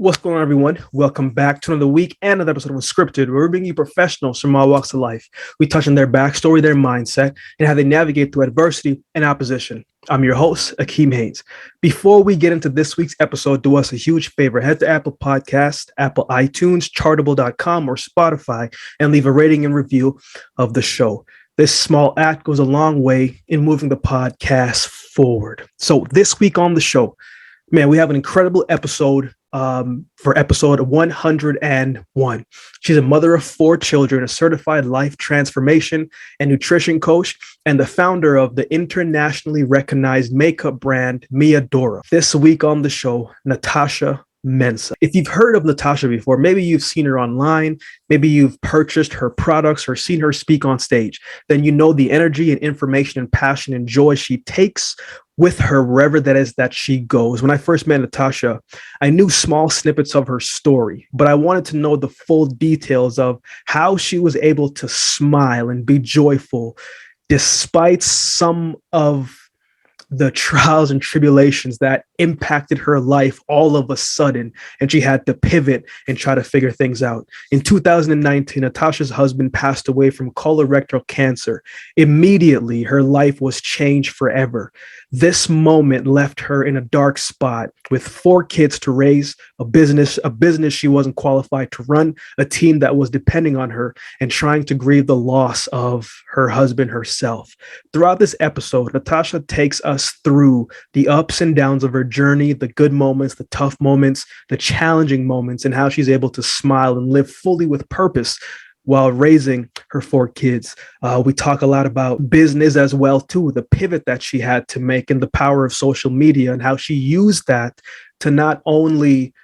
What's going on, everyone? Welcome back to another week and another episode of Unscripted, where we bring you professionals from all walks of life. We touch on their backstory, their mindset, and how they navigate through adversity and opposition. I'm your host, Akeem Haynes. Before we get into this week's episode, do us a huge favor. Head to Apple Podcasts, Apple iTunes, Chartable.com, or Spotify, and leave a rating and review of the show. This small act goes a long way in moving the podcast forward. So this week on the show, man, we have an incredible episode for episode 101. She's a mother of 4 children, a certified life transformation and nutrition coach, and the founder of the internationally recognized makeup brand, Mia Adora. This week on the show, Natashia Mensah. If you've heard of Natasha before, maybe you've seen her online, maybe you've purchased her products or seen her speak on stage, then you know the energy and information and passion and joy she takes with her wherever that is that she goes. When I first met Natasha, I knew small snippets of her story, but I wanted to know the full details of how she was able to smile and be joyful despite some of the trials and tribulations that impacted her life all of a sudden, and she had to pivot and try to figure things out. In 2019, Natasha's husband passed away from colorectal cancer. Immediately, her life was changed forever. This moment left her in a dark spot with 4 kids to raise, a business she wasn't qualified to run, a team that was depending on her, and trying to grieve the loss of her husband herself. Throughout this episode, Natasha takes us through the ups and downs of her journey, the good moments, the tough moments, the challenging moments, and how she's able to smile and live fully with purpose while raising her 4 kids. We talk a lot about business as well, too, the pivot that she had to make and the power of social media and how she used that to not only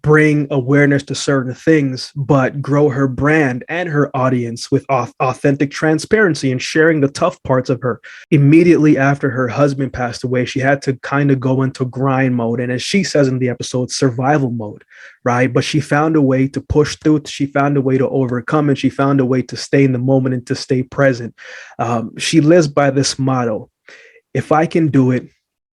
bring awareness to certain things, but grow her brand and her audience with authentic transparency and sharing the tough parts of her. Immediately after her husband passed away, she had to kind of go into grind mode. And as she says in the episode, survival mode, right? But she found a way to push through. She found a way to overcome, and she found a way to stay in the moment and to stay present. She lives by this motto: if I can do it,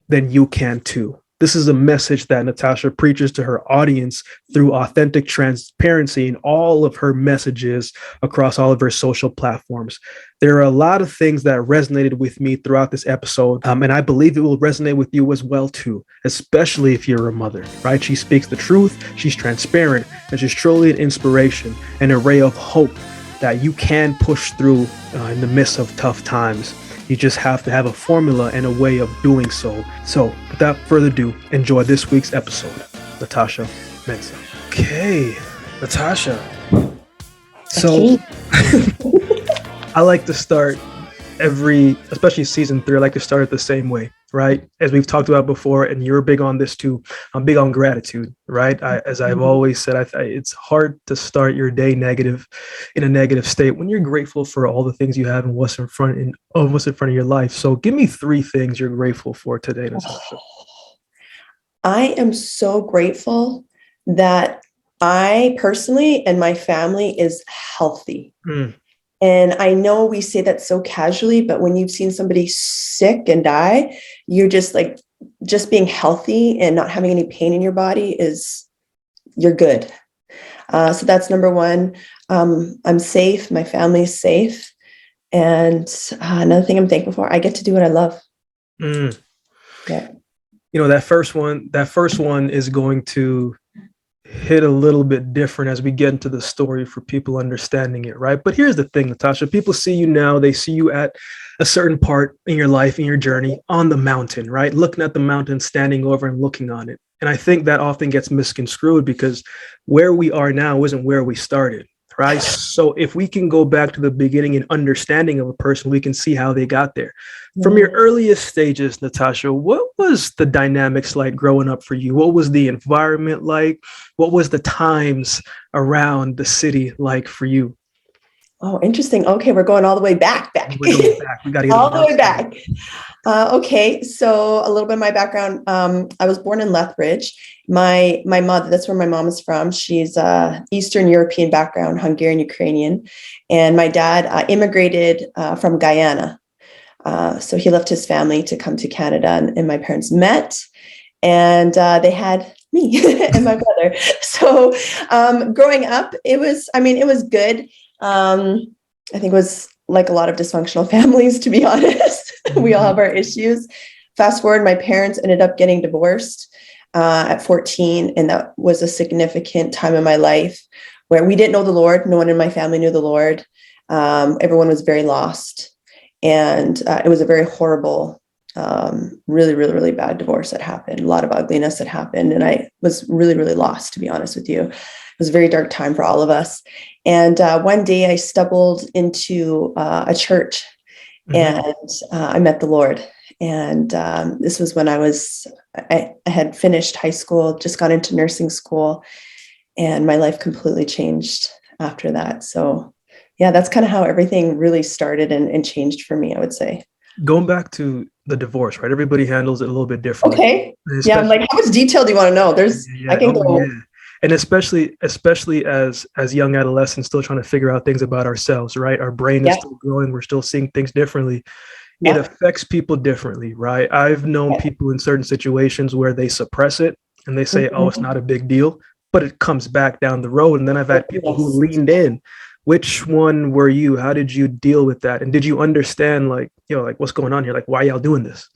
then you can too. This is a message that Natasha preaches to her audience through authentic transparency in all of her messages across all of her social platforms. There are a lot of things that resonated with me throughout this episode, and I believe it will resonate with you as well, too, especially if you're a mother, right? She speaks the truth, she's transparent, and she's truly an inspiration, an array of hope that you can push through in the midst of tough times. You just have to have a formula and a way of doing so. So without further ado, enjoy this week's episode. Natashia Mensah. Okay, Natasha. So I like to start especially season 3, I like to start it the same way, right? As we've talked about before, and you're big on this too, I'm big on gratitude, right? As I've always said, it's hard to start your day in a negative state when you're grateful for all the things you have and what's in front of your life. So give me 3 things you're grateful for today, Natasha. I am so grateful that I personally and my family is healthy. And I know we say that so casually, but when you've seen somebody sick and die, you're just being healthy and not having any pain in your body you're good. So that's number 1. I'm safe. My family's safe. And another thing I'm thankful for, I get to do what I love. Yeah. You know, that first one is going to hit a little bit different as we get into the story for people understanding it, right? But here's the thing, Natasha, people see you now, they see you at a certain part in your life, in your journey, on the mountain, right? Looking at the mountain, standing over and looking on it. And I think that often gets misconstrued because where we are now isn't where we started, right? So if we can go back to the beginning and understanding of a person, we can see how they got there. From your earliest stages, Natasha, what was the dynamics like growing up for you? What was the environment like? What was the times around the city like for you? Oh, interesting. Okay, we're going all the way back. We're going back. We got to get all the way back. Okay, so a little bit of my background. I was born in Lethbridge. My mother, that's where my mom is from. She's Eastern European background, Hungarian, Ukrainian. And my dad immigrated from Guyana. So he left his family to come to Canada, and my parents met, and they had me and my brother. So growing up, it was good. I think it was like a lot of dysfunctional families, to be honest. We all have our issues. Fast forward, my parents ended up getting divorced at 14. And that was a significant time in my life where we didn't know the Lord. No one in my family knew the Lord. Everyone was very lost. And it was a very horrible, really, really, really bad divorce that happened. A lot of ugliness that happened. And I was really, really lost, to be honest with you. It was a very dark time for all of us. And one day I stumbled into a church and I met the Lord. And this was when I had finished high school, just got into nursing school, and my life completely changed after that. So yeah, that's kind of how everything really started and changed for me, I would say. Going back to the divorce, right? Everybody handles it a little bit differently. Okay. Yeah, I'm like, how much detail do you want to know? I can go. Yeah. And especially as young adolescents, still trying to figure out things about ourselves, right? Our brain is still growing. We're still seeing things differently. It affects people differently, right? I've known people in certain situations where they suppress it and they say, oh, it's not a big deal, but it comes back down the road. And then I've had people who leaned in. Which one were you? How did you deal with that? And did you understand, like what's going on here? Like, why are y'all doing this?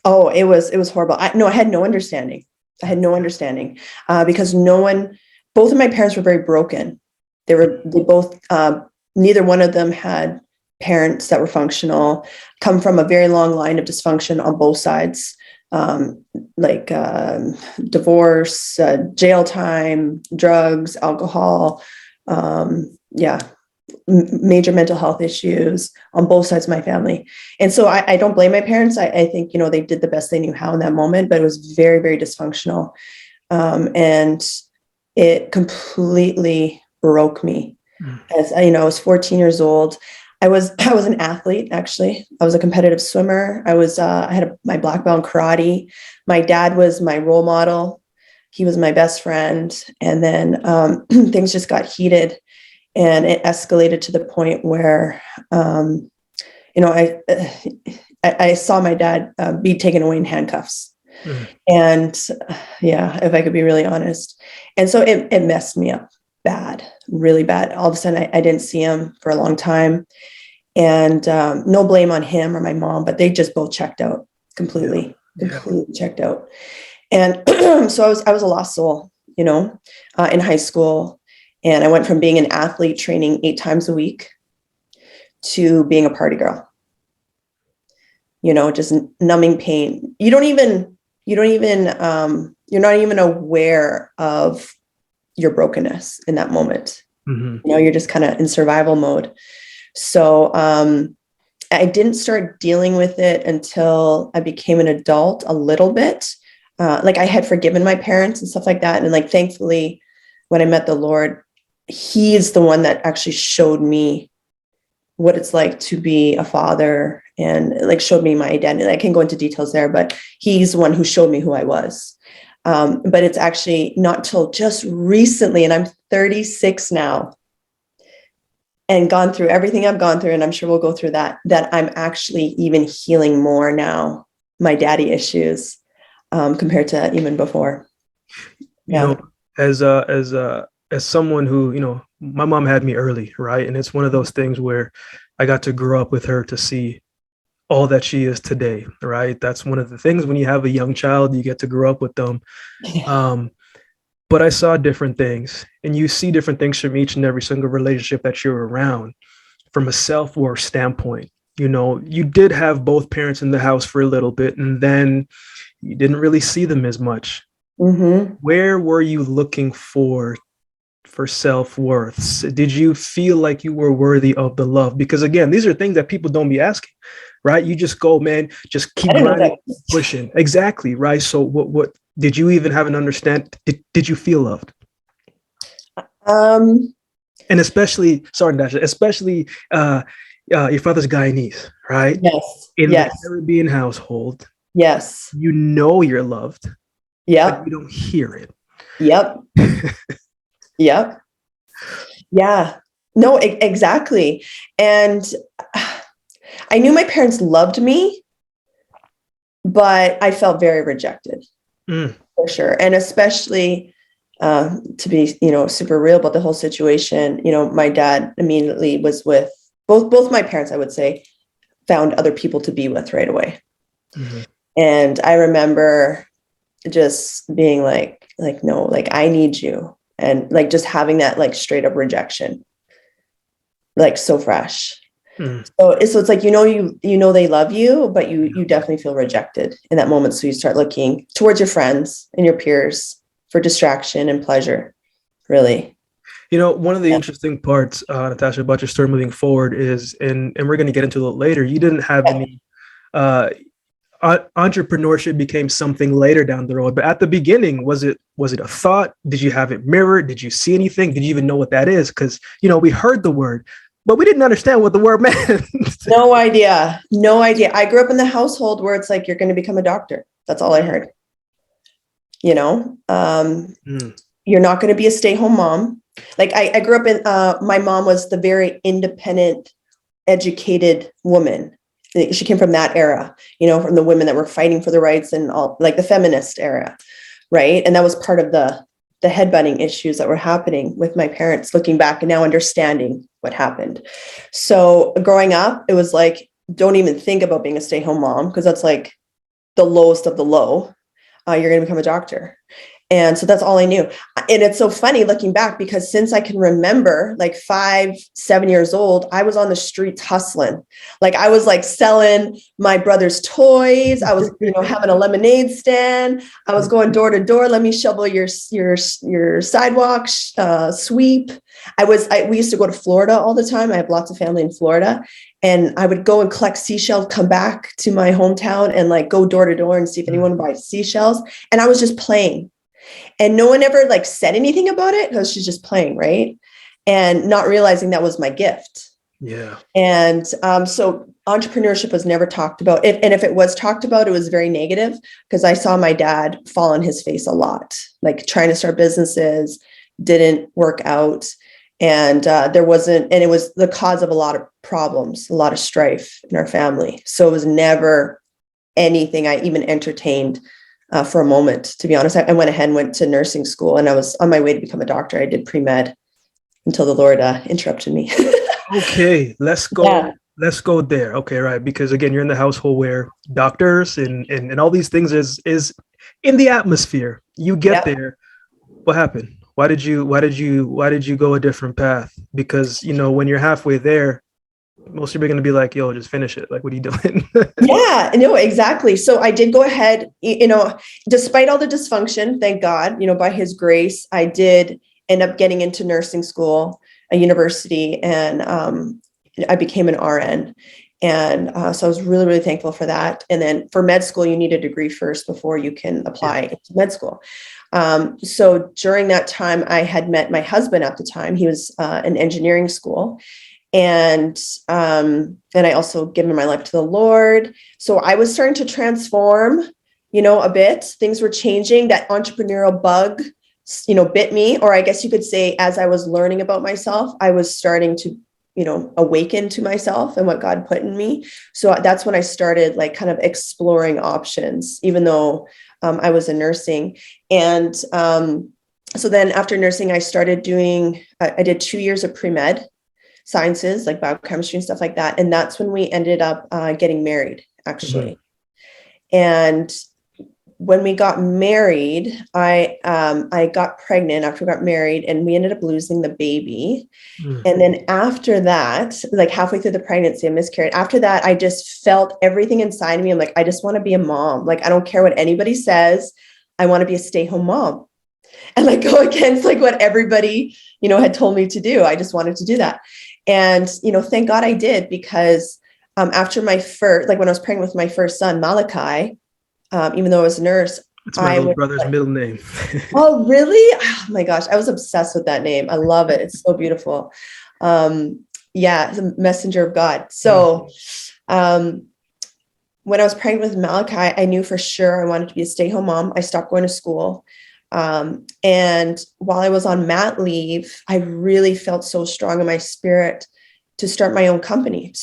Oh, it was horrible. I had no understanding. Because both of my parents were very broken. They both, neither one of them had parents that were functional, come from a very long line of dysfunction on both sides, divorce, jail time, drugs, alcohol, major mental health issues on both sides of my family. And so I don't blame my parents. I think, they did the best they knew how in that moment, but it was very, very dysfunctional. And it completely broke me. As I was 14 years old. I was an athlete, actually. I was a competitive swimmer. I had my black belt in karate. My dad was my role model. He was my best friend. And then things just got heated. And it escalated to the point where, I saw my dad be taken away in handcuffs. And if I could be really honest. And so it messed me up bad, really bad. All of a sudden, I didn't see him for a long time. And no blame on him or my mom, but they just both checked out completely checked out. And so I was a lost soul, in high school. And I went from being an athlete training 8 times a week to being a party girl, just numbing pain. You're not even aware of your brokenness in that moment. You're just kind of in survival mode. So I didn't start dealing with it until I became an adult a little bit. I had forgiven my parents and stuff like that. And thankfully, when I met the Lord, He's the one that actually showed me what it's like to be a father and showed me my identity. I can go into details there, but He's the one who showed me who I was. But it's actually not till just recently, and I'm 36 now, and gone through everything I've gone through, and I'm sure we'll go through that I'm actually even healing more now, my daddy issues, compared to even before. As someone who, my mom had me early, right? And it's one of those things where I got to grow up with her to see all that she is today, right? That's one of the things when you have a young child, you get to grow up with them. But I saw different things, and you see different things from each and every single relationship that you're around from a self-worth standpoint. You did have both parents in the house for a little bit, and then you didn't really see them as much. Where were you looking for self-worth? Did you feel like you were worthy of the love? Because again, these are things that people don't be asking, right? You just go, man, just keep grinding, pushing. Exactly, right? So what did you even have an understand? Did you feel loved? And especially, sorry, Natasha, especially your father's Guyanese, right? Yes. In the Caribbean household. Yes. You're loved. Yeah. But you don't hear it. Yep. Yep. Yeah. No, exactly. And I knew my parents loved me, but I felt very rejected. For sure. And especially to be, super real about the whole situation, my dad immediately was with both my parents, I would say, found other people to be with right away. Mm-hmm. And I remember just being like, no, like, I need you. And like, just having that like straight up rejection, like so fresh. Mm. So it's like, they love you, but you definitely feel rejected in that moment. So you start looking towards your friends and your peers for distraction and pleasure, really. One of the interesting parts, Natasha, about your story moving forward is, and we're going to get into it later, you didn't have any, entrepreneurship became something later down the road. But at the beginning, was it a thought? Did you have it mirrored? Did you see anything? Did you even know what that is? Because, we heard the word, but we didn't understand what the word meant. No idea. I grew up in the household where it's like, you're going to become a doctor. That's all I heard. You're not going to be a stay-home mom. Like I grew up in, my mom was the very independent, educated woman. She came from that era, from the women that were fighting for the rights and all, like the feminist era. Right. And that was part of the headbutting issues that were happening with my parents, looking back and now understanding what happened. So growing up, it was like, don't even think about being a stay-home mom, because that's like the lowest of the low. You're going to become a doctor. And so that's all I knew. And it's so funny looking back, because since I can remember, like 5-7 years old, I was on the streets hustling. Like I was like selling my brother's toys. I was, having a lemonade stand. I was going door to door. Let me shovel your sidewalk, sweep. We used to go to Florida all the time. I have lots of family in Florida. And I would go and collect seashells, come back to my hometown and like go door to door and see if anyone would buy seashells. And I was just playing. And no one ever like said anything about it, because she's just playing, right? And not realizing that was my gift. Yeah. And so entrepreneurship was never talked about. And if it was talked about, it was very negative, because I saw my dad fall on his face a lot, like trying to start businesses, didn't work out. And it was the cause of a lot of problems, a lot of strife in our family. So it was never anything I even entertained for a moment, to be honest. I went ahead and went to nursing school, and I was on my way to become a doctor. I did pre-med until the Lord interrupted me. Okay, let's go. Yeah. Let's go there. Okay, right. Because again, you're in the household where doctors and all these things is in the atmosphere. You get there. What happened? Why did you go a different path? Because when you're halfway there, most people are going to be like, yo, just finish it. Like, what are you doing? Yeah, no, exactly. So I did go ahead, despite all the dysfunction, thank God, by his grace, I did end up getting into nursing school, a university, and I became an RN. And so I was really, really thankful for that. And then for med school, you need a degree first before you can apply into med school. So during that time, I had met my husband at the time. He was in engineering school. And I also given my life to the Lord. So I was starting to transform, a bit. Things were changing. That entrepreneurial bug, bit me, or I guess you could say, as I was learning about myself, I was starting to, awaken to myself and what God put in me. So that's when I started like kind of exploring options, even though I was in nursing. And so then after nursing, I started I did 2 years of pre-med sciences, like biochemistry and stuff like that. And that's when we ended up getting married, actually. Mm-hmm. And when we got married, I got pregnant after we got married, and we ended up losing the baby. Mm-hmm. And then after that, like halfway through the pregnancy, I miscarried. After that, I just felt everything inside me. I'm like, I just want to be a mom. Like, I don't care what anybody says. I want to be a stay-home mom. And like go against like what everybody, had told me to do. I just wanted to do that. And, thank God I did, because after my first, like when I was pregnant with my first son, Malachi, even though I was a nurse. It's my little brother's middle name. Oh, really? Oh my gosh. I was obsessed with that name. I love it. It's so beautiful. It's a messenger of God. So when I was pregnant with Malachi, I knew for sure I wanted to be a stay-home mom. I stopped going to school. And while I was on mat leave, I really felt so strong in my spirit to start my own company,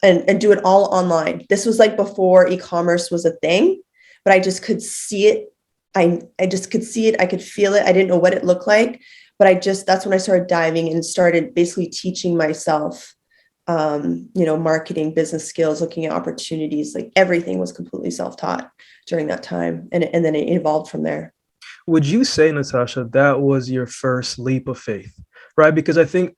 and do it all online. This was like before e-commerce was a thing, but I just could see it I just could see it. I could feel it. I didn't know what it looked like, but that's when I started diving and started basically teaching myself, marketing, business skills, looking at opportunities, like everything was completely self-taught during that time. And then it evolved from there. Would you say, Natasha, that was your first leap of faith, right? Because I think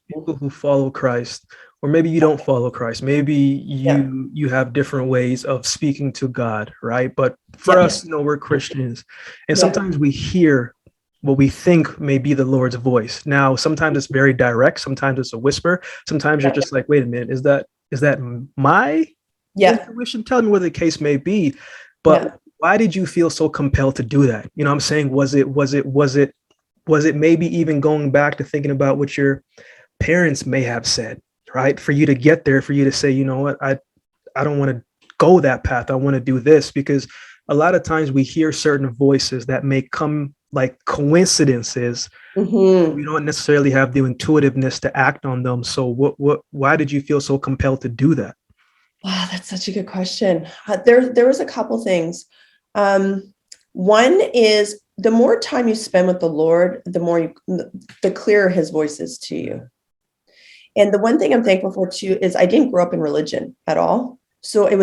people who follow Christ, or maybe you don't follow Christ, maybe Yeah. you have different ways of speaking to God, right? But for Yeah. us, we're Christians, and Yeah. sometimes we hear what we think may be the Lord's voice. Now, sometimes it's very direct, sometimes it's a whisper, sometimes you're Yeah. just like, wait a minute, is that my Yeah. intuition? Tell me what the case may be. Yeah. But why did you feel so compelled to do that? I'm saying, was it maybe even going back to thinking about what your parents may have said, right? For you to get there, for you to say, you know what, I don't want to go that path. I want to do this. Because a lot of times we hear certain voices that may come like coincidences. We don't necessarily have the intuitiveness to act on them. So why did you feel so compelled to do that? Wow, that's such a good question. There was a couple things. One is the more time you spend with the Lord, the clearer his voice is to you. And the one thing I'm thankful for too is I didn't grow up in religion at all. So I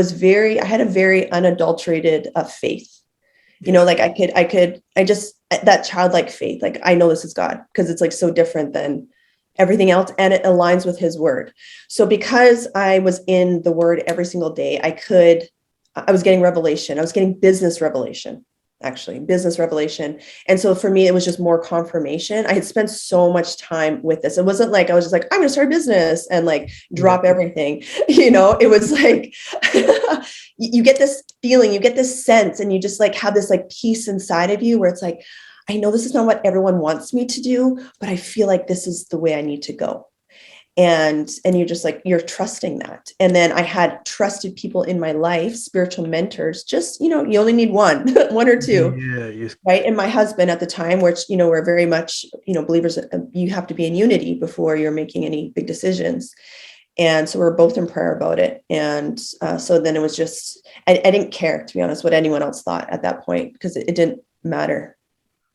had a very unadulterated faith. Like that childlike faith, like I know this is God, because it's like so different than everything else, and it aligns with his word. So because I was in the word every single day, I was getting revelation. I was getting business revelation. And so for me, it was just more confirmation. I had spent so much time with this. It wasn't like I was just like, I'm going to start a business and like drop everything. It was like, you get this feeling, you get this sense, and you just like have this like peace inside of you where it's like, I know this is not what everyone wants me to do, but I feel like this is the way I need to go. And you're just like, you're trusting that. And then I had trusted people in my life, spiritual mentors, just, you only need one or two. Yeah. Right. And my husband at the time, which, we're very much, believers, you have to be in unity before you're making any big decisions. And so we're both in prayer about it. And so then it was just, I didn't care, to be honest, what anyone else thought at that point, because it didn't matter,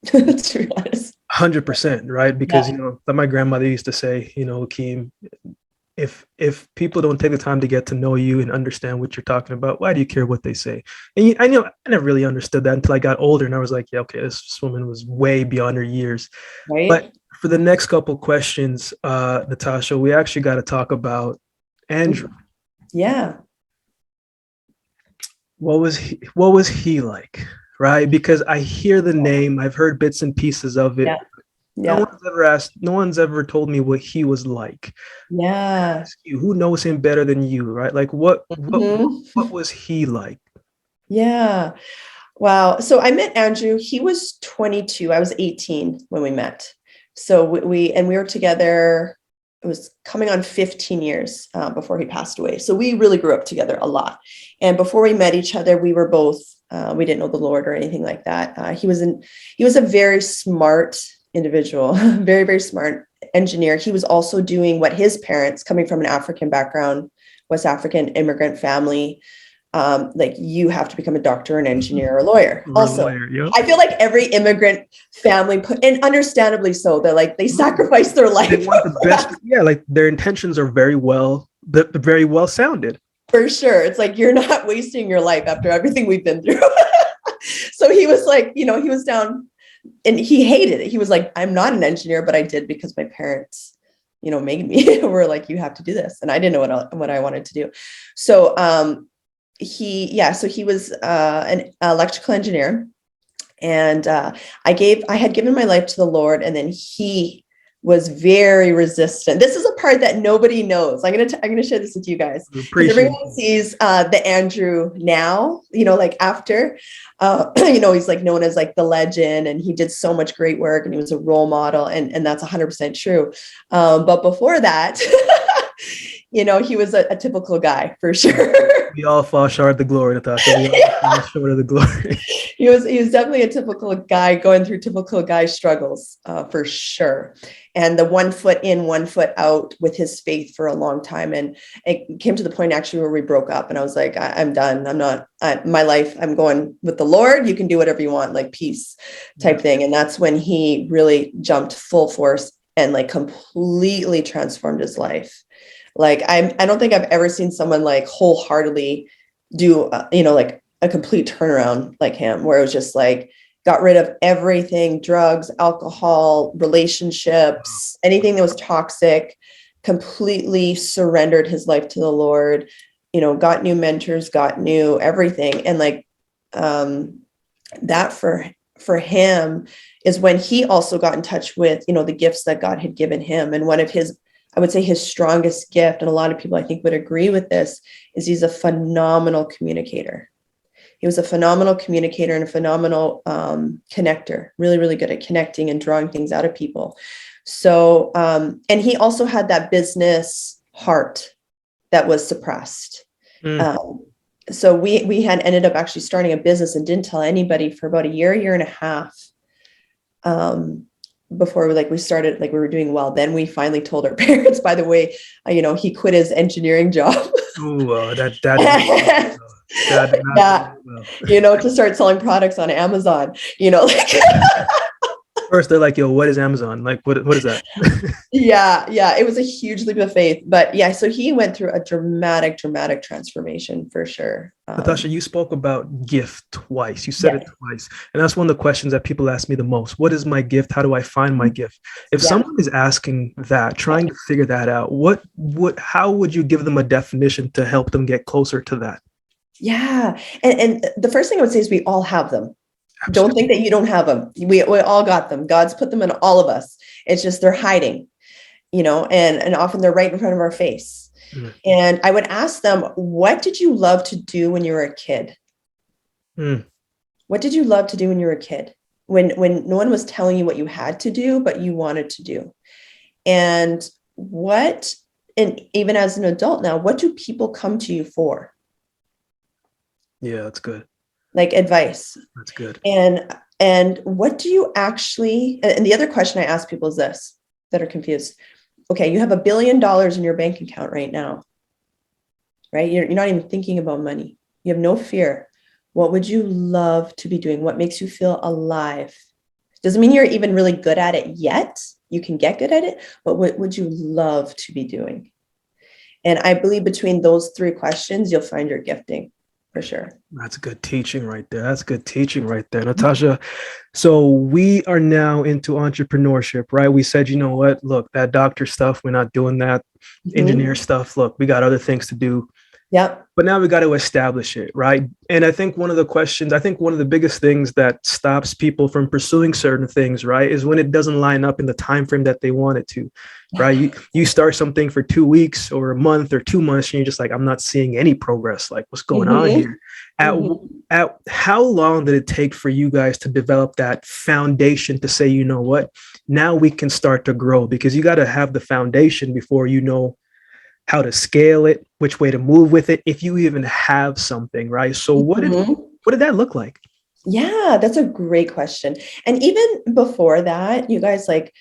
to be honest. 100%, right? Because like my grandmother used to say, Akeem, if people don't take the time to get to know you and understand what you're talking about, why do you care what they say? And I never really understood that until I got older, and I was like, yeah, okay, this woman was way beyond her years. Right. But for the next couple questions, Natasha, we actually got to talk about Andrew. Yeah. What was he like? Right? Because I hear the name, I've heard bits and pieces of it. Yeah. No one's ever told me what he was like. Yeah. Who knows him better than you, right? Like what was he like? Yeah. Wow. So I met Andrew. He was 22. I was 18 when we met. So we were together. It was coming on 15 years before he passed away. So we really grew up together a lot. And before we met each other, we were both, we didn't know the Lord or anything like that. He was a very smart individual, very, very smart engineer. He was also doing what his parents, coming from an African background, West African immigrant family, like you have to become a doctor, an engineer, or a lawyer. I feel like every immigrant family and understandably so, they sacrifice their life. They want the best. Yeah, like their intentions are very well sounded. For sure. It's like, you're not wasting your life after everything we've been through. So he was like, he was down and he hated it. He was like, I'm not an engineer, but I did because my parents, made me. Were like, you have to do this. And I didn't know what I wanted to do. So, he was an electrical engineer, and I had given my life to the Lord, and then he was very resistant. This is a part that nobody knows. I'm gonna share this with you guys. Everyone sees the Andrew now, like after, he's like known as like the legend, and he did so much great work, and he was a role model, and that's 100% true. But before that, he was a typical guy for sure. We all fall short of the glory, Natasha. We all fall short of the glory. he was definitely a typical guy going through typical guy struggles, for sure. And the 1 foot in, 1 foot out with his faith for a long time. And it came to the point actually where we broke up, and I was like, I'm done. My life, I'm going with the Lord. You can do whatever you want, like peace type thing. And that's when he really jumped full force and like completely transformed his life. Like, I don't think I've ever seen someone like wholeheartedly do, like a complete turnaround like him, where it was just like, got rid of everything, drugs, alcohol, relationships, anything that was toxic, completely surrendered his life to the Lord, got new mentors, got new everything. And like, that for him is when he also got in touch with, the gifts that God had given him. And one of his, I would say his strongest gift, and a lot of people I think would agree with this, is he's a phenomenal communicator. He was a phenomenal communicator and a phenomenal connector, really, really good at connecting and drawing things out of people. So, and he also had that business heart that was suppressed. So we had ended up actually starting a business and didn't tell anybody for about a year and a half. Before we started, like we were doing well. Then we finally told our parents, by the way, he quit his engineering job. Yeah, to start selling products on Amazon, like First, they're like, yo, what is Amazon? Like, what is that? Yeah. It was a huge leap of faith. But yeah, so he went through a dramatic transformation for sure. Natasha, you spoke about gift twice. You said it twice. And that's one of the questions that people ask me the most. What is my gift? How do I find my gift? If someone is asking that, trying to figure that out, how would you give them a definition to help them get closer to that? Yeah. And the first thing I would say is we all have them. Absolutely. Don't think that you don't have them. We all got them. God's put them in all of us. It's just they're hiding, and often they're right in front of our face. Mm-hmm. And I would ask them, what did you love to do when you were a kid? What did you love to do when you were a kid? When no one was telling you what you had to do, but you wanted to do? And even as an adult now, what do people come to you for? Yeah, that's good. Like advice. That's good. And what do you actually, and the other question I ask people is this, that are confused. Okay, you have $1 billion in your bank account right now, right? You're not even thinking about money. You have no fear. What would you love to be doing? What makes you feel alive? Doesn't mean you're even really good at it yet. You can get good at it, but what would you love to be doing? And I believe between those 3 questions, you'll find your gifting. For sure. That's good teaching right there. Natasha. So we are now into entrepreneurship, right? We said, you know what, look, that doctor stuff, we're not doing that. Engineer stuff, look, we got other things to do. Yep. But now we got to establish it, right? And I think one of the biggest things that stops people from pursuing certain things, right, is when it doesn't line up in the time frame that they want it to, right? You start something for 2 weeks or a month or 2 months, and you're just like, I'm not seeing any progress. Like, what's going on here? At how long did it take for you guys to develop that foundation to say, you know what, now we can start to grow? Because you got to have the foundation before you know how to scale it, which way to move with it, if you even have something, right? So what did that look like? Yeah, that's a great question. And even before that, you guys, like,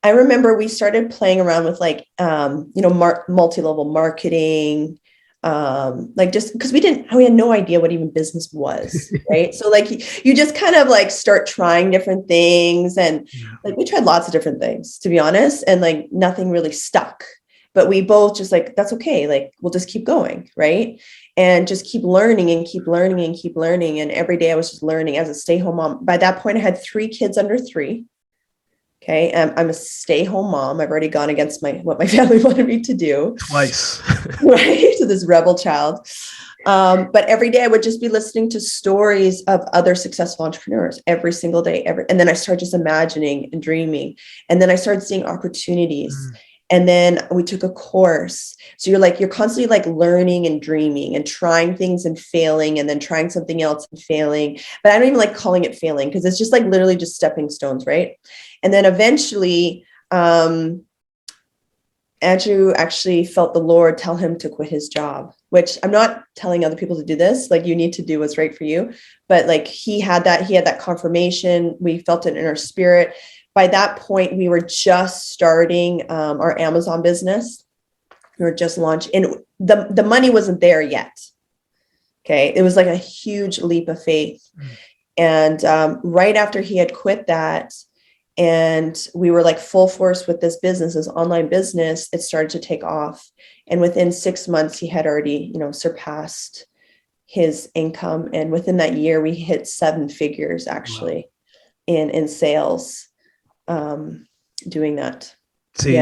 I remember we started playing around with like, multi-level marketing, like just because we had no idea what even business was, right? So like you just kind of like start trying different things. And like, we tried lots of different things, to be honest, and like nothing really stuck. But we both just like, that's okay. Like, we'll just keep going. Right. And just keep learning and keep learning and keep learning. And every day I was just learning as a stay-home mom. By that point, I had 3 kids under 3. Okay. I'm a stay-home mom. I've already gone against what my family wanted me to do. Twice. Right. So this rebel child. But every day I would just be listening to stories of other successful entrepreneurs every single day. And then I started just imagining and dreaming. And then I started seeing opportunities. And then we took a course. So you're constantly like learning and dreaming and trying things and failing, and then trying something else and failing. But I don't even like calling it failing, because it's just like literally just stepping stones, right? And then eventually, Andrew actually felt the Lord tell him to quit his job, which I'm not telling other people to do this. Like, you need to do what's right for you. But like, he had that confirmation. We felt it in our spirit. By that point, we were just starting our Amazon business. We were just launching, and the money wasn't there yet. Okay. It was like a huge leap of faith. And right after he had quit that, and we were like full force with this business, this online business, it started to take off. And within 6 months, he had already, surpassed his income. And within that year, we hit 7 figures actually. Wow. in sales, doing that. See,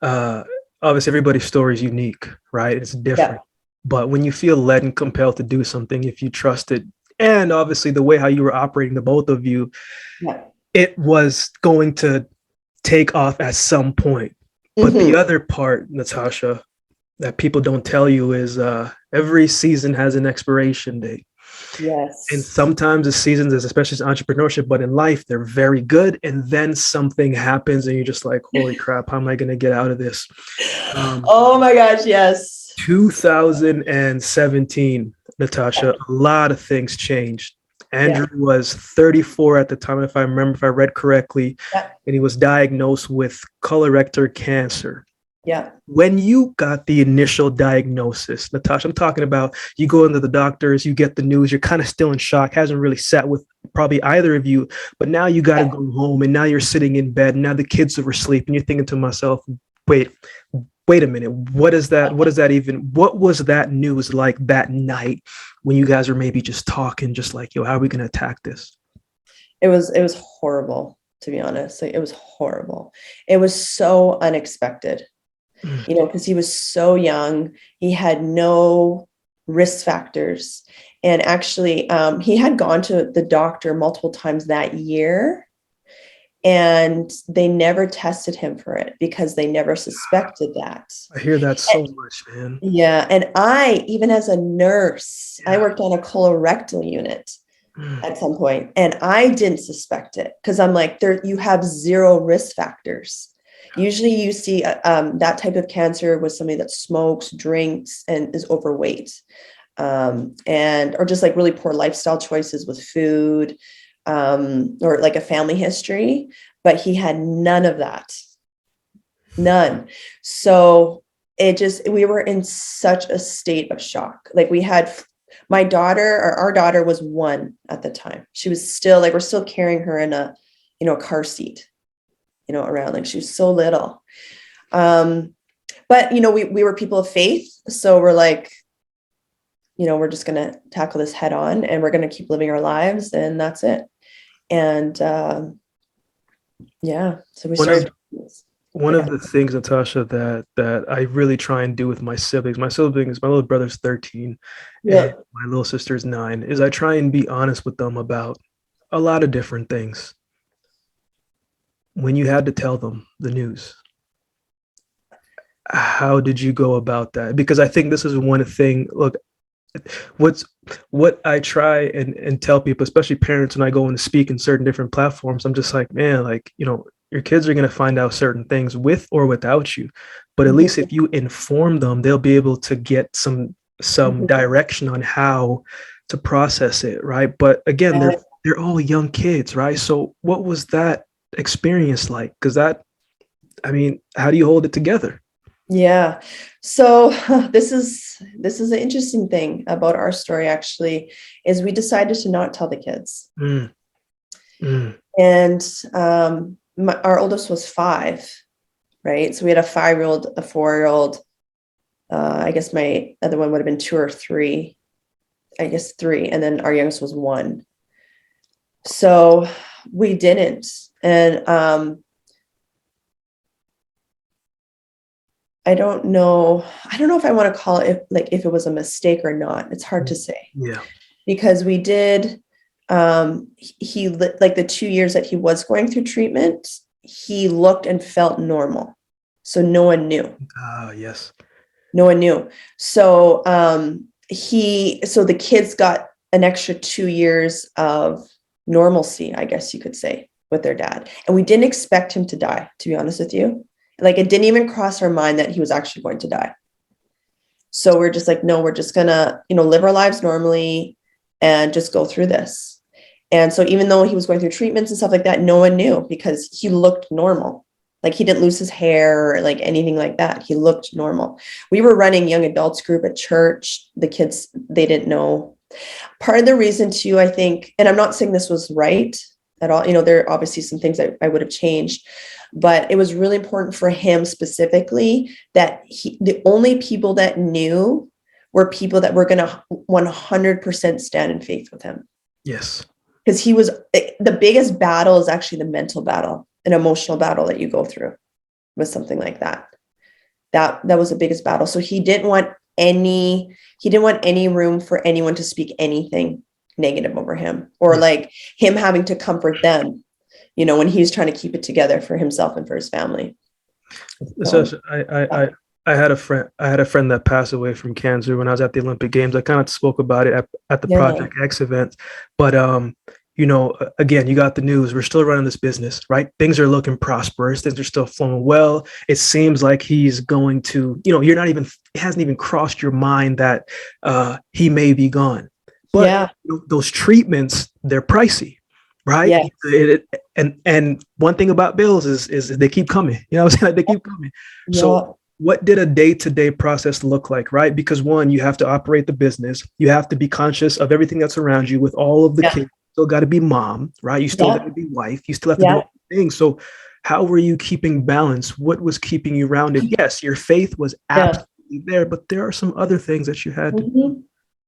obviously everybody's story is unique, right? It's different. Yeah. But when you feel led and compelled to do something, if you trust it, and obviously the way how you were operating, the both of you, it was going to take off at some point. But the other part, Natasha, that people don't tell you is every season has an expiration date. Yes. And sometimes the seasons, especially in entrepreneurship, but in life, they're very good. And then something happens and you're just like, holy crap, how am I going to get out of this? Oh my gosh, yes. 2017, Natasha, a lot of things changed. Andrew was 34 at the time, if I read correctly, and he was diagnosed with colorectal cancer. Yeah. When you got the initial diagnosis, Natasha, I'm talking about you go into the doctors, you get the news, you're kind of still in shock, hasn't really sat with probably either of you, but now you got to go home and now you're sitting in bed and now the kids are asleep and you're thinking to myself, wait a minute, what was that news like that night when you guys were maybe just talking, just like, yo, how are we going to attack this? It was horrible, to be honest. Like, it was horrible. It was so unexpected, because he was so young. He had no risk factors. And actually, he had gone to the doctor multiple times that year, and they never tested him for it because they never suspected that. I hear that so much, man. Yeah. And I, even as a nurse, I worked on a colorectal unit at some point, and I didn't suspect it because I'm like, you have 0 risk factors. Usually you see that type of cancer with somebody that smokes, drinks, and is overweight, or just like really poor lifestyle choices with food, or like a family history. But he had none of that. None. So we were in such a state of shock. Like, we had our daughter was 1 at the time. She was still like, we're still carrying her in a car seat, around, like, she was so little. But, we were people of faith. So we're like, we're just going to tackle this head on and we're going to keep living our lives, and that's it. And, so we started. One of the things, Natasha, that I really try and do with my little brother's 13 and my little sister's 9, is I try and be honest with them about a lot of different things. When you had to tell them the news, how did you go about that? Because I think this is one thing, look, what I try and tell people, especially parents, when I go in to speak in certain different platforms, I'm just like, man, like, your kids are going to find out certain things with or without you, but at least if you inform them, they'll be able to get some direction on how to process it, right? But again, they're all young kids, right? So what was that experience like? Because how do you hold it together? Yeah. So this is an interesting thing about our story, actually, is we decided to not tell the kids. And our oldest was 5, right? So we had a 5-year-old, a 4-year-old. I guess my other one would have been 2 or 3. I guess 3. And then our youngest was 1. So we didn't. And I don't know if I want to call it if it was a mistake or not. It's hard to say. Yeah. Because we did, he, like, the 2 years that he was going through treatment, he looked and felt normal. So no one knew. Yes. No one knew. So so the kids got an extra 2 years of normalcy, I guess you could say, with their dad. And we didn't expect him to die, to be honest with you. Like, it didn't even cross our mind that he was actually going to die. So we're just like, no, we're just gonna, live our lives normally and just go through this. And so even though he was going through treatments and stuff like that, no one knew because he looked normal. Like, he didn't lose his hair or like anything like that. He looked normal. We were running young adults group at church. The kids, they didn't know. Part of the reason too, I think, and I'm not saying this was right at all. There are obviously some things I would have changed, but it was really important for him specifically that the only people that knew were people that were going to 100% stand in faith with him. Yes. Because the biggest battle is actually the mental battle, an emotional battle that you go through with something like that. That was the biggest battle. So he didn't want any room for anyone to speak anything negative over him, or like him having to comfort them, when he's trying to keep it together for himself and for his family. So I had a friend that passed away from cancer when I was at the Olympic Games. I kind of spoke about it at the Project X event, but again, you got the news. We're still running this business, right? Things are looking prosperous. Things are still flowing well. It seems like he's going to, it hasn't even crossed your mind that he may be gone. But those treatments, they're pricey, right? Yes. And one thing about bills is they keep coming. You know what I'm saying? They keep coming. Yeah. So what did a day-to-day process look like, right? Because one, you have to operate the business. You have to be conscious of everything that's around you with all of the kids. You still got to be mom, right? You still got to be wife. You still have to do all the things. So how were you keeping balance? What was keeping you rounded? Yes, your faith was absolutely there, but there are some other things that you had to do.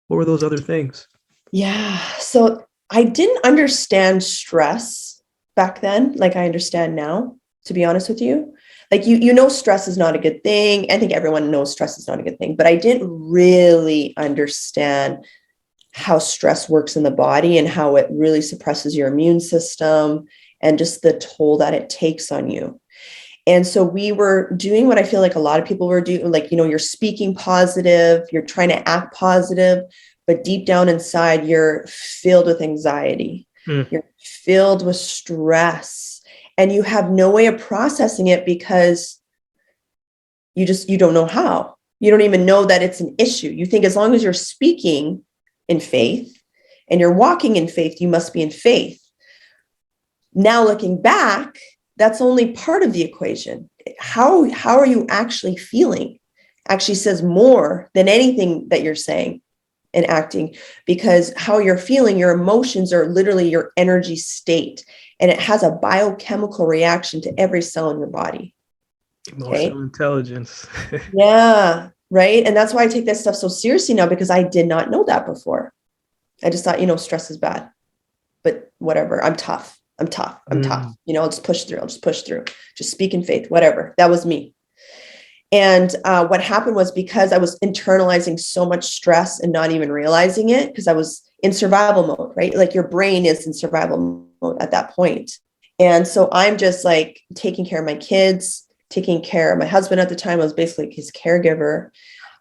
What were those other things? Yeah. So I didn't understand stress back then, like I understand now, to be honest with you. Like, stress is not a good thing. I think everyone knows stress is not a good thing, but I didn't really understand how stress works in the body and how it really suppresses your immune system and just the toll that it takes on you. And so we were doing what I feel like a lot of people were doing, like, you're speaking positive, you're trying to act positive, but deep down inside, you're filled with anxiety. You're filled with stress. And you have no way of processing it because you don't know how. You don't even know that it's an issue. You think as long as you're speaking in faith and you're walking in faith, you must be in faith. Now, looking back, that's only part of the equation. How are you actually feeling? Actually says more than anything that you're saying and acting, because how you're feeling, your emotions are literally your energy state, and it has a biochemical reaction to every cell in your body. Emotional intelligence. Yeah, right. And that's why I take that stuff so seriously now, because I did not know that before. I just thought, stress is bad, but whatever. I'm tough. I'm tough. I'll just push through. Just speak in faith, whatever. That was me. And what happened was, because I was internalizing so much stress and not even realizing it, because I was in survival mode, right? Like, your brain is in survival mode at that point. And so I'm just like taking care of my kids, taking care of my husband at the time. I was basically his caregiver.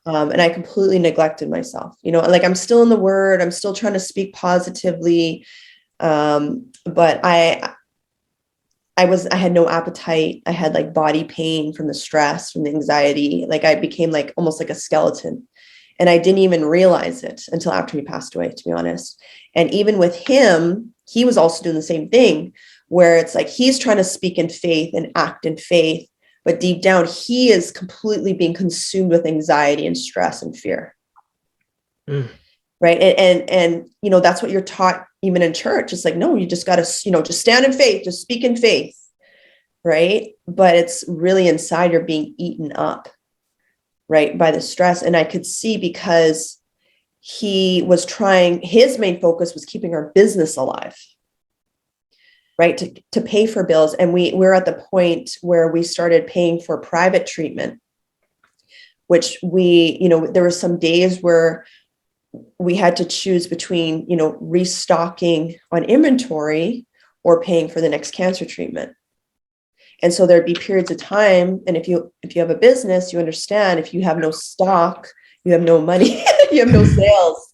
And I completely neglected myself, like, I'm still in the word. I'm still trying to speak positively. But I had no appetite. I had like body pain from the stress, from the anxiety. Like, I became like almost like a skeleton, and I didn't even realize it until after he passed away, to be honest. And even with him, he was also doing the same thing, where it's like, he's trying to speak in faith and act in faith, but deep down, he is completely being consumed with anxiety and stress and fear. Right. And that's what you're taught even in church. It's like, no, you just got to, just stand in faith, just speak in faith. Right. But it's really inside, you're being eaten up, right, by the stress. And I could see, because he was trying, his main focus was keeping our business alive, right, to pay for bills. And we're at the point where we started paying for private treatment, which there were some days where we had to choose between, restocking on inventory or paying for the next cancer treatment. And so there'd be periods of time. And if you have a business, you understand, if you have no stock, you have no money, you have no sales.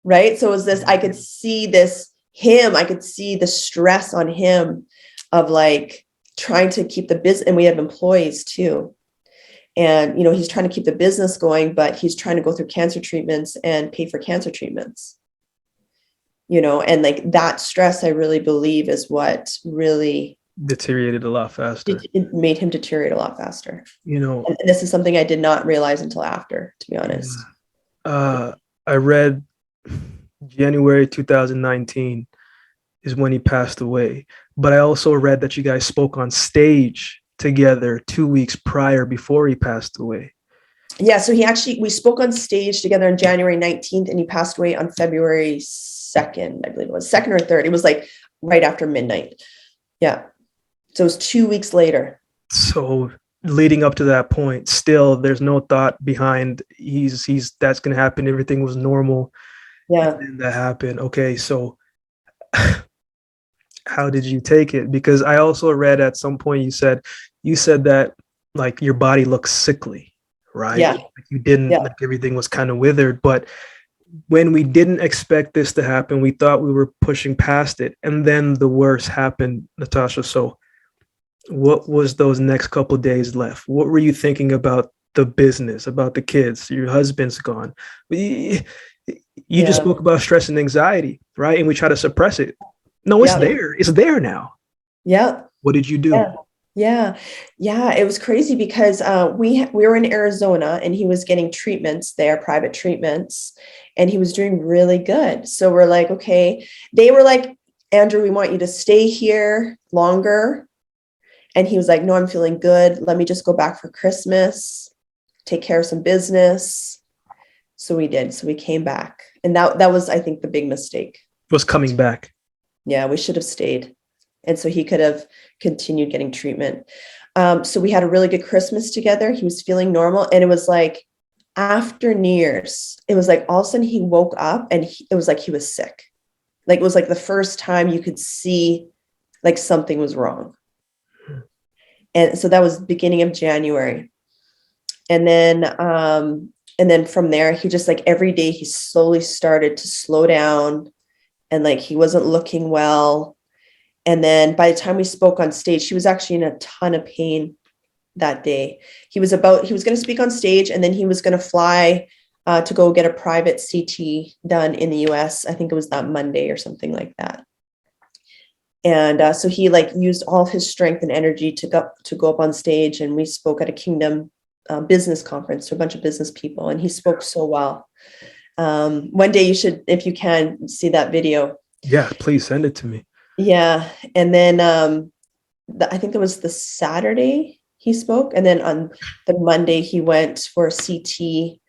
Right. So it was this, I could see I could see the stress on him of like, trying to keep the business, and we have employees too. And, he's trying to keep the business going, but he's trying to go through cancer treatments and pay for cancer treatments, and like that stress, I really believe, is what really deteriorated a lot faster. It made him deteriorate a lot faster. And this is something I did not realize until after, to be honest. I read January 2019 is when he passed away. But I also read that you guys spoke on stage together 2 weeks prior, before he passed away. Yeah, so we spoke on stage together on January 19th, and he passed away on February 2nd, I believe it was 2nd or 3rd. It was like right after midnight. Yeah. So it was 2 weeks later. So leading up to that point, still there's no thought behind that's going to happen. Everything was normal. Yeah. And that happened. Okay. So how did you take it? Because I also read at some point you said that like your body looks sickly, right? Yeah. Like you didn't, like everything was kind of withered, but when we didn't expect this to happen, we thought we were pushing past it. And then the worst happened, Natasha. So what was those next couple of days left? What were you thinking about the business, about the kids? Your husband's gone. You just spoke about stress and anxiety, right? And we try to suppress it. No, it's there. It's there now. Yeah. What did you do? Yeah. It was crazy because we were in Arizona, and he was getting treatments there, private treatments, and he was doing really good. So we're like, okay. They were like, Andrew, we want you to stay here longer. And he was like, no, I'm feeling good. Let me just go back for Christmas, take care of some business. So we did. So we came back. And that was, I think, the big mistake. Was coming back. Yeah, we should have stayed. And so he could have continued getting treatment. So we had a really good Christmas together. He was feeling normal. And it was like after New Year's, it was like all of a sudden he woke up, and it was like he was sick. Like it was like the first time you could see like something was wrong. And so that was the beginning of January. And then from there, he just like every day he slowly started to slow down, and like he wasn't looking well. And then by the time we spoke on stage, he was actually in a ton of pain that day. He was going to speak on stage, and then he was going to fly to go get a private CT done in the US. I think it was that Monday or something like that. And so he like used all of his strength and energy to go up on stage, and we spoke at a Kingdom business conference to a bunch of business people, and he spoke so well. One day you should, if you can, see that video. Yeah, please send it to me. Yeah. And then I think it was the Saturday he spoke, and then on the Monday he went for a CT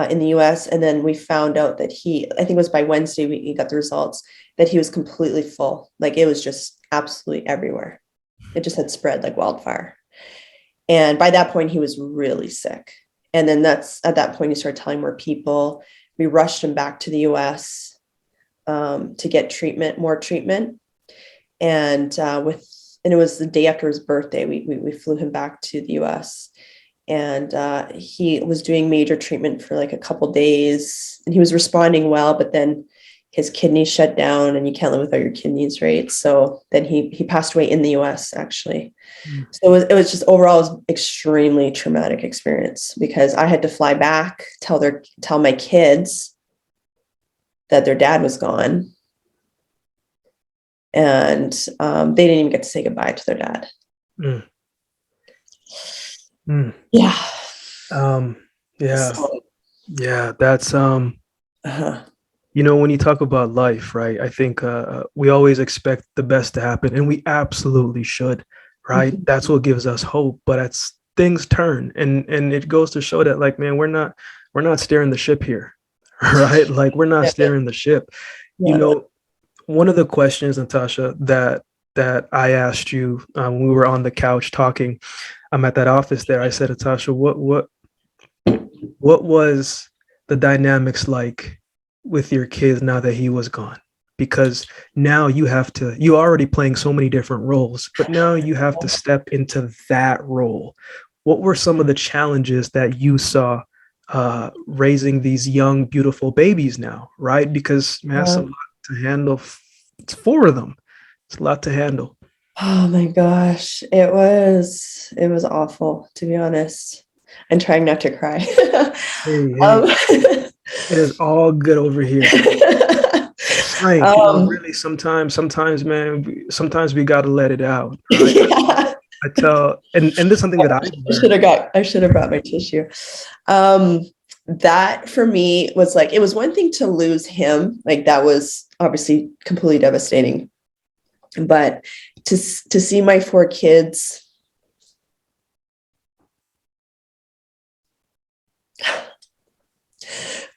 in the US, and then we found out that I think it was by Wednesday we got the results, that he was completely full. Like it was just absolutely everywhere. It just had spread like wildfire. And by that point he was really sick. And then at that point he started telling more people. We rushed him back to the US to get more treatment. And it was the day after his birthday, we flew him back to the US. And he was doing major treatment for like a couple days, and he was responding well, but then his kidneys shut down, and you can't live without your kidneys, right? So then he passed away in the US, actually. So it was just overall, it was extremely traumatic experience, because I had to fly back, tell my kids that their dad was gone. And they didn't even get to say goodbye to their dad. Yeah. Yeah. So, yeah. That's, when you talk about life, right? I think we always expect the best to happen, and we absolutely should, right? Mm-hmm. That's what gives us hope. But things turn, and it goes to show that, like, man, we're not steering the ship here, right? Like we're not steering the ship. Yeah. One of the questions, Natasha, that I asked you when we were on the couch talking, I'm at that office there. I said, Natasha, what was the dynamics like with your kids now that he was gone? Because now you're already playing so many different roles, but now you have to step into that role. What were some of the challenges that you saw raising these young, beautiful babies now, right? Because man, that's a lot to handle. It's 4 of them. It's a lot to handle. Oh my gosh. It was awful, to be honest. I'm trying not to cry. Hey, um, hey, it is all good over here. Frank, um, really, sometimes, man, sometimes we gotta let it out, right? yeah. I tell, and this is something that I've learned. I should have brought my tissue. Um, that for me was like, it was one thing to lose him. Like that was obviously completely devastating. But to see my 4 kids,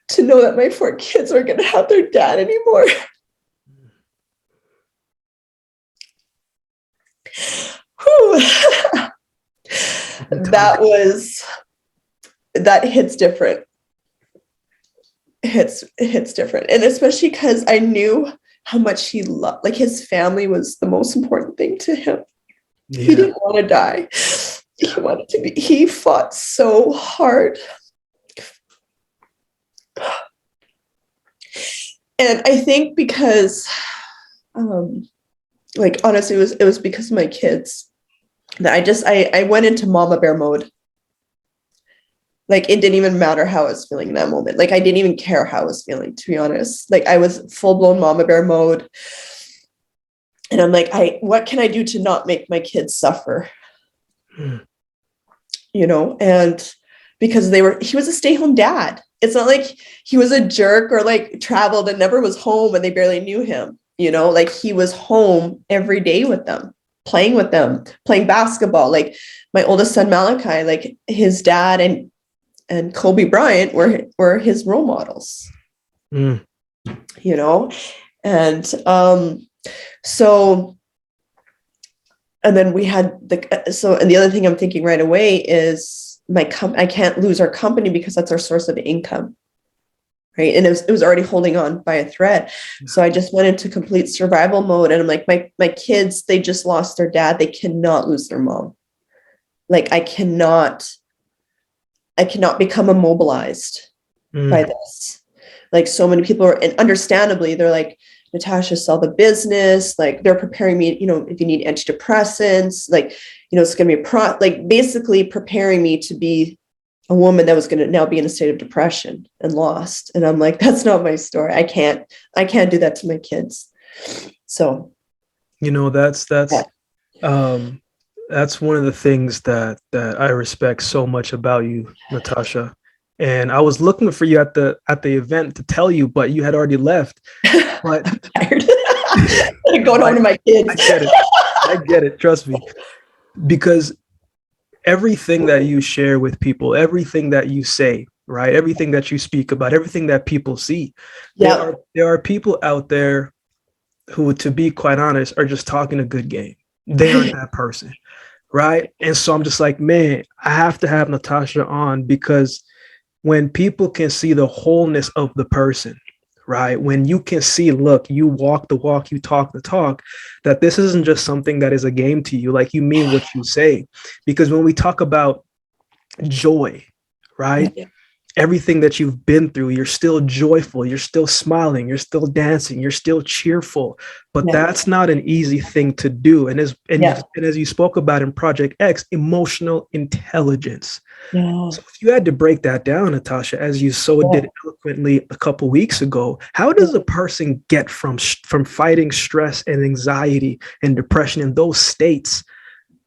to know that my 4 kids aren't going to have their dad anymore. That hits different. Hits different. And especially because I knew how much he loved, like his family was the most important thing to him. Yeah. He didn't want to die. He fought so hard. And I think because like honestly it was because of my kids that I went into mama bear mode. Like it didn't even matter how I was feeling in that moment. Like I didn't even care how I was feeling, to be honest. Like I was full-blown mama bear mode. And I'm like, what can I do to not make my kids suffer? And because he was a stay-home dad. It's not like he was a jerk or like traveled and never was home and they barely knew him. Like he was home every day with them, playing basketball. Like my oldest son Malachi, like his dad and Kobe Bryant were his role models. Mm. And so, and then we had and the other thing I'm thinking right away is I can't lose our company because that's our source of income. Right. And it was already holding on by a thread. So I just went into complete survival mode. And I'm like, my kids, they just lost their dad. They cannot lose their mom. Like I cannot become immobilized by this. Like so many people are, and understandably, they're like, Natasha, sell the business. Like they're preparing me, if you need antidepressants, like, it's going to be like basically preparing me to be a woman that was going to now be in a state of depression and lost. And I'm like, that's not my story. I can't do that to my kids. So, that's one of the things that I respect so much about you, Natasha. And I was looking for you at the event to tell you, but you had already left. But I'm tired. Going home to my kids. I get it. Trust me. Because everything that you share with people, everything that you say, right? Everything that you speak about, everything that people see, there are people out there who, to be quite honest, are just talking a good game. They aren't that person, right? And so I'm just like, man, I have to have Natasha on because when people can see the wholeness of the person, right? When you can see, look, you walk the walk, you talk the talk, that this isn't just something that is a game to you. Like you mean what you say. Because when we talk about joy, right? Yeah. Everything that you've been through, you're still joyful, you're still smiling, you're still dancing, you're still cheerful. But that's not an easy thing to do. And as you spoke about in Project X, emotional intelligence. Yeah. So if you had to break that down, Natasha, as you did eloquently a couple weeks ago, how does a person get from fighting stress and anxiety and depression in those states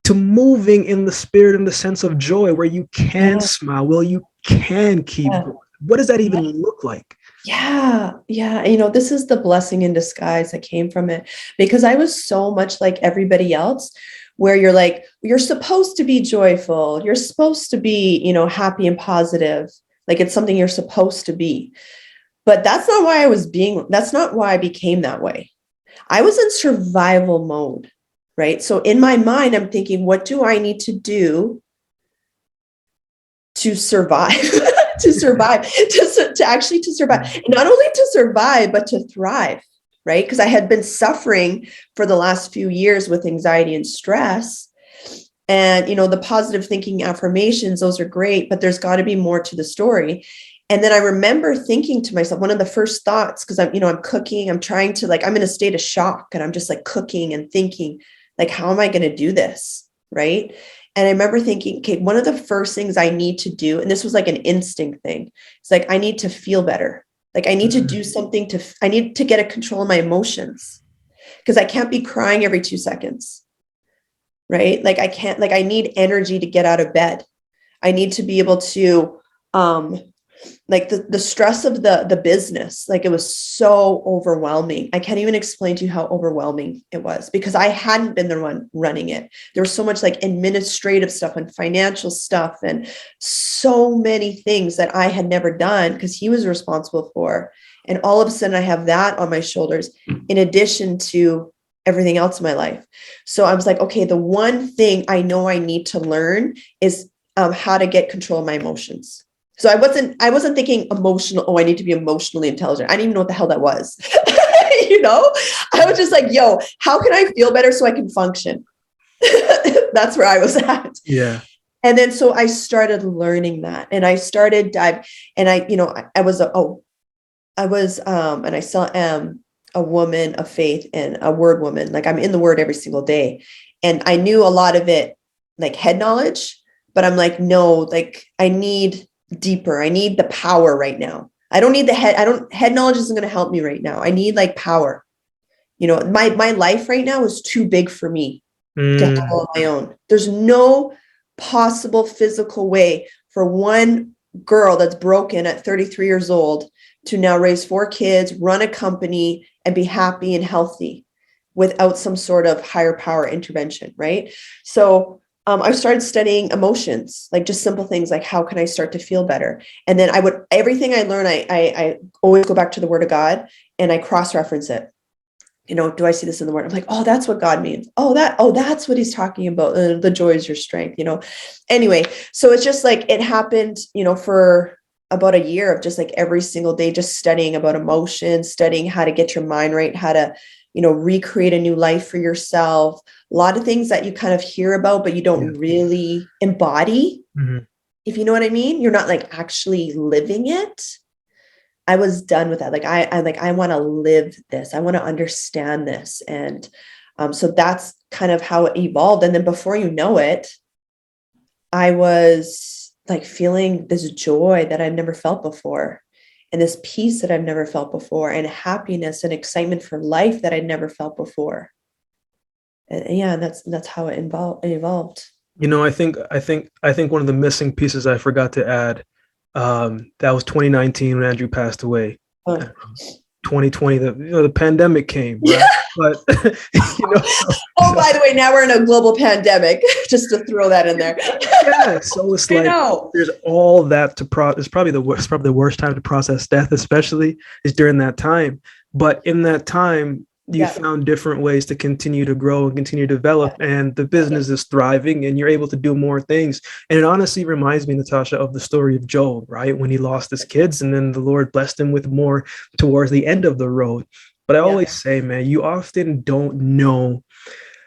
to moving in the spirit and the sense of joy where you can smile, where you can keep going? What does that even look like? Yeah. This is the blessing in disguise that came from it, because I was so much like everybody else, where you're like, you're supposed to be joyful. You're supposed to be, happy and positive. Like it's something you're supposed to be. But that's not why I became that way. I was in survival mode, right? So in my mind, I'm thinking, what do I need to do to survive? to survive. And not only to survive, but to thrive, right? Because I had been suffering for the last few years with anxiety and stress. And, the positive thinking affirmations, those are great, but there's got to be more to the story. And then I remember thinking to myself, one of the first thoughts, because I'm cooking, I'm trying to I'm in a state of shock and I'm just like cooking and thinking, Like, how am I going to do this? Right. And I remember thinking, okay, one of the first things I need to do, and this was like an instinct thing. It's like, I need to feel better. Like I need to do something I need to get a control of my emotions, because I can't be crying every 2 seconds. Right. Like I can't, like I need energy to get out of bed. I need to be able to, like the stress of the business, like it was so overwhelming. I can't even explain to you how overwhelming it was, because I hadn't been the one running it. There was so much like administrative stuff and financial stuff and so many things that I had never done because he was responsible for. And all of a sudden I have that on my shoulders in addition to everything else in my life. So I was like, okay, the one thing I know I need to learn is how to get control of my emotions. So I wasn't thinking emotional. Oh, I need to be emotionally intelligent. I didn't even know what the hell that was. I was just like, yo, how can I feel better so I can function? That's where I was at. Yeah. And then, so I started learning that, and I started and I still am a woman of faith and a word woman. Like I'm in the word every single day. And I knew a lot of it, like head knowledge, but I'm like, no, like I need deeper. I need the power right now. I don't need the head knowledge isn't going to help me right now. I need like power. My life right now is too big for me to handle on my own. There's no possible physical way for one girl that's broken at 33 years old to now raise 4 kids, run a company, and be happy and healthy without some sort of higher power intervention, right? So I started studying emotions, like just simple things like how can I start to feel better? And then everything I learn, I always go back to the word of God and I cross-reference it. Do I see this in the word? I'm like, oh, that's what God means. That's what he's talking about. The joy is your strength, Anyway, so it's just like it happened, for about a year of just like every single day, just studying about emotions, studying how to get your mind right, how to, recreate a new life for yourself. A lot of things that you kind of hear about, but you don't really embody, if you know what I mean. You're not like actually living it. I was done with that. Like I want to live this. I want to understand this. And so that's kind of how it evolved. And then before you know it, I was like feeling this joy that I've never felt before, and this peace that I've never felt before, and happiness and excitement for life that I'd never felt before. And that's how it evolved. I think one of the missing pieces I forgot to add, that was 2019 when Andrew passed away. 2020, the pandemic came, right? But by the way, now we're in a global pandemic. Just to throw that in there. Yeah, so it's like there's all that to it's probably the worst time to process death, especially is during that time. But in that time, you found different ways to continue to grow and continue to develop, and the business is thriving and you're able to do more things. And it honestly reminds me, Natasha, of the story of Job, right? When he lost his kids and then the Lord blessed him with more towards the end of the road. But I always say, man, you often don't know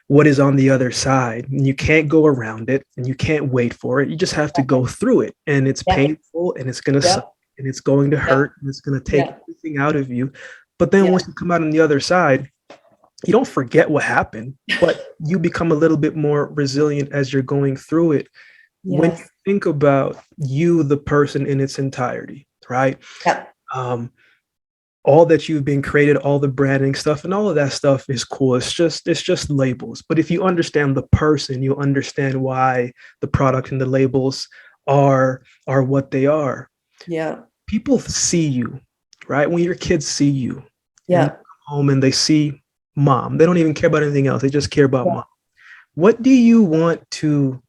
what is on the other side, and you can't go around it and you can't wait for it. You just have to go through it, and it's painful and it's going to suck and it's going to hurt and it's going to take everything out of you. But then once you come out on the other side, you don't forget what happened, but you become a little bit more resilient as you're going through it. When you think about you, the person in its entirety, right? All that you've been created, all the branding stuff and all of that stuff is cool. It's just labels. But if you understand the person, you'll understand why the product and the labels are what they are. Yeah. People see you, right? When your kids see you, you come home and they see mom, they don't even care about anything else. They just care about mom. What do you want to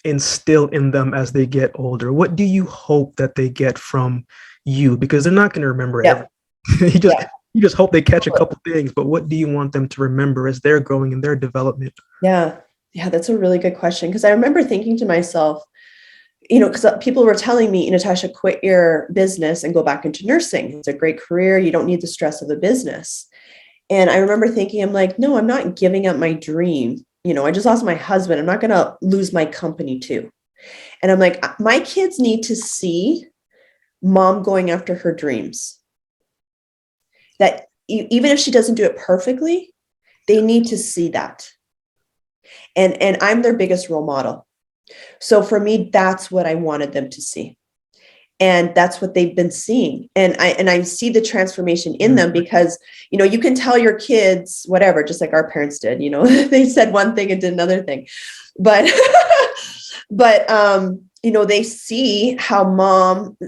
instill in them as they get older? What do you hope that they get from you? Because they're not going to remember everything. You just hope they catch a couple things, but what do you want them to remember as they're growing in their development? Yeah, that's a really good question. Because I remember thinking to myself, because people were telling me, Natasha, quit your business and go back into nursing. It's a great career. You don't need the stress of the business. And I remember thinking, I'm like, no, I'm not giving up my dream. I just lost my husband. I'm not going to lose my company too. And I'm like, my kids need to see mom going after her dreams. That even if she doesn't do it perfectly, they need to see that. And I'm their biggest role model. So for me, that's what I wanted them to see. And that's what they've been seeing. And I see the transformation in them because, you know, you can tell your kids whatever, just like our parents did, you know, they said one thing and did another thing. But, you know, they see how mom,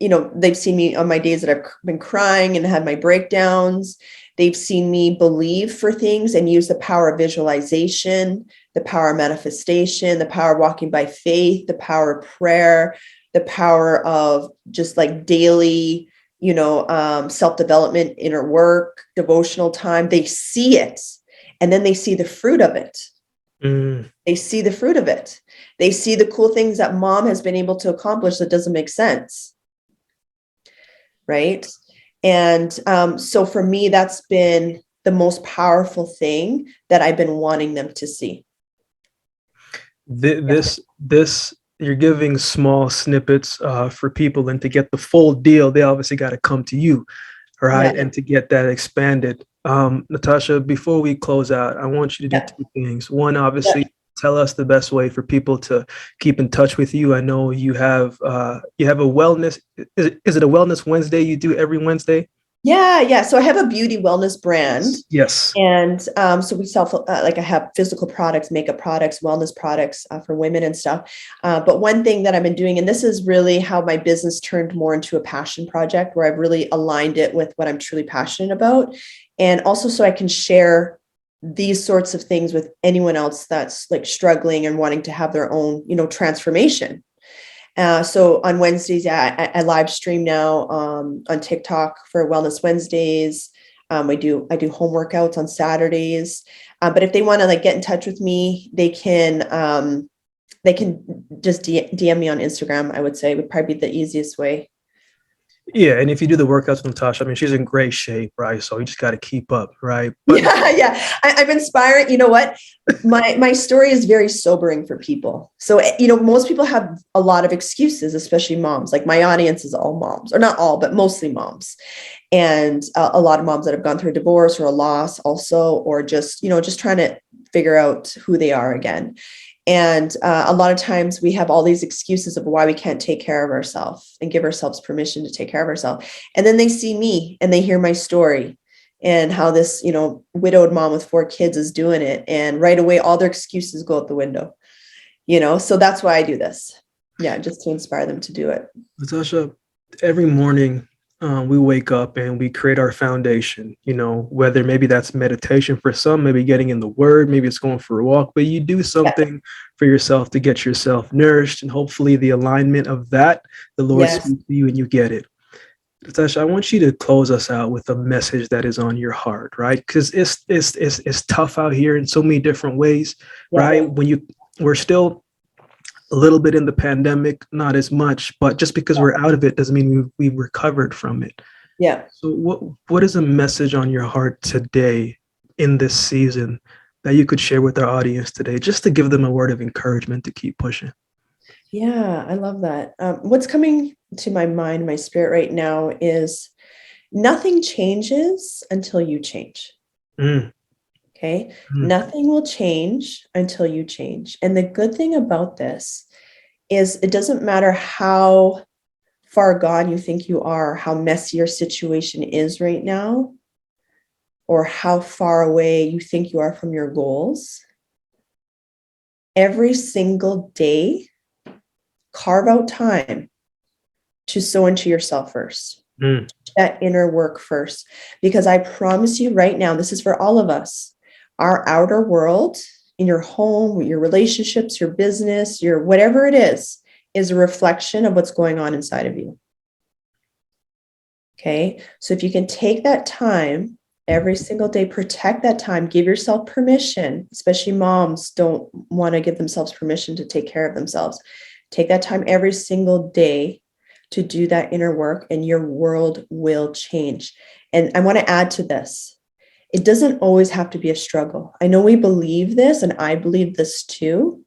you know, they've seen me on my days that I've been crying and had my breakdowns. They've seen me believe for things and use the power of visualization, the power of manifestation, the power of walking by faith, the power of prayer, the power of just like daily, you know, self-development, inner work, devotional time. They see it, and then they see the fruit of it. They see the fruit of it. They see the cool things that mom has been able to accomplish that doesn't make sense. Right. And so for me, that's been the most powerful thing that I've been wanting them to see. This you're giving small snippets for people, and to get the full deal, they obviously got to come to you, right? Yeah. And to get that expanded. Natasha, before we close out, I want you to do two things. One, obviously, tell us the best way for people to keep in touch with you. I know you have a wellness. Is it a Wellness Wednesday you do every Wednesday? Yeah. So I have a beauty wellness brand. Yes. And so we sell, like I have physical products, makeup products, wellness products for women and stuff. But one thing that I've been doing, and this is really how my business turned more into a passion project, where I've really aligned it with what I'm truly passionate about. And also so I can share these sorts of things with anyone else that's like struggling and wanting to have their own, you know, transformation. So on Wednesdays, I live stream now on TikTok for Wellness Wednesdays. I do home workouts on Saturdays. But if they want to like get in touch with me, they can just DM me on Instagram. I would say would probably be the easiest way. Yeah, and if you do the workouts with Natasha, I mean, she's in great shape, right? So you just got to keep up, right? But yeah. I'm inspiring. You know what? My story is very sobering for people. So, you know, most people have a lot of excuses, especially moms. Like my audience is all moms, or not all, but mostly moms. And a lot of moms that have gone through a divorce or a loss also, or just, you know, just trying to figure out who they are again. And a lot of times we have all these excuses of why we can't take care of ourselves and give ourselves permission to take care of ourselves. And then they see me and they hear my story and how this, you know, widowed mom with 4 kids is doing it. And right away, all their excuses go out the window, you know? So that's why I do this. Yeah. Just to inspire them to do it. Natasha, every morning we wake up and we create our foundation, you know, whether maybe that's meditation for some, maybe getting in the word, maybe it's going for a walk, but you do something for yourself to get yourself nourished, and hopefully the alignment of that, the Lord speaks to you and you get it. Natasha, I want you to close us out with a message that is on your heart, right? Because it's tough out here in so many different ways, right? We're still a little bit in the pandemic, not as much, but just because we're out of it doesn't mean we've recovered from it. Yeah. So what is a message on your heart today in this season that you could share with our audience today, just to give them a word of encouragement to keep pushing? Yeah, I love that. What's coming to my mind, my spirit right now is nothing changes until you change. Okay. Nothing will change until you change. And the good thing about this is it doesn't matter how far gone you think you are, how messy your situation is right now, or how far away you think you are from your goals. Every single day, carve out time to sow into yourself first. That inner work first. Because I promise you right now, this is for all of us. Our outer world, in your home, your relationships, your business, your whatever it is a reflection of what's going on inside of you. Okay. So if you can take that time every single day, protect that time, give yourself permission, especially moms don't want to give themselves permission to take care of themselves. Take that time every single day to do that inner work, and your world will change. And I want to add to this. It doesn't always have to be a struggle. I know we believe this, and I believe this too.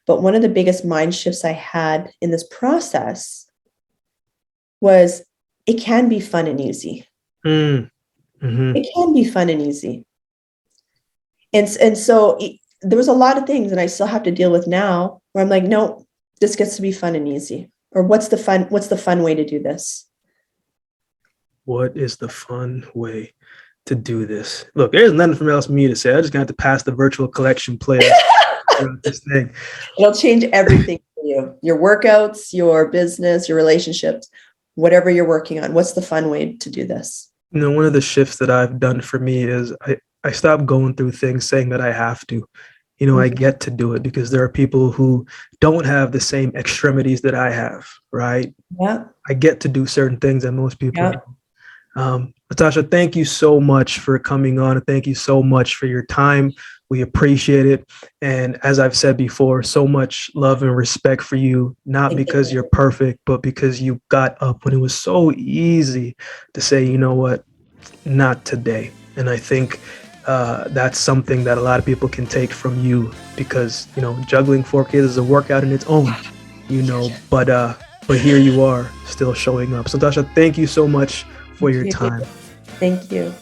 But one of the biggest mind shifts I had in this process was it can be fun and easy. It can be fun and easy. And so there was a lot of things, and I still have to deal with now, where I'm like, no, this gets to be fun and easy. Or what's the fun way to do this? What is the fun way to do this? Look, there's nothing else for me to say. I just got to pass the virtual collection player throughout this thing. It'll change everything for you. Your workouts, your business, your relationships, whatever you're working on. What's the fun way to do this? You know, one of the shifts that I've done for me is I stopped going through things saying that I have to. You know, I get to do it because there are people who don't have the same extremities that I have, right? Yeah. I get to do certain things that most people Yeah. don't. Natasha, thank you so much for coming on. Thank you so much for your time. We appreciate it. And as I've said before, so much love and respect for you, not because you're perfect, but because you got up when it was so easy to say, you know what, not today. And I think that's something that a lot of people can take from you because, you know, juggling 4 kids is a workout in its own, you know, but here you are still showing up. So Natasha, thank you so much for your time. Thank you.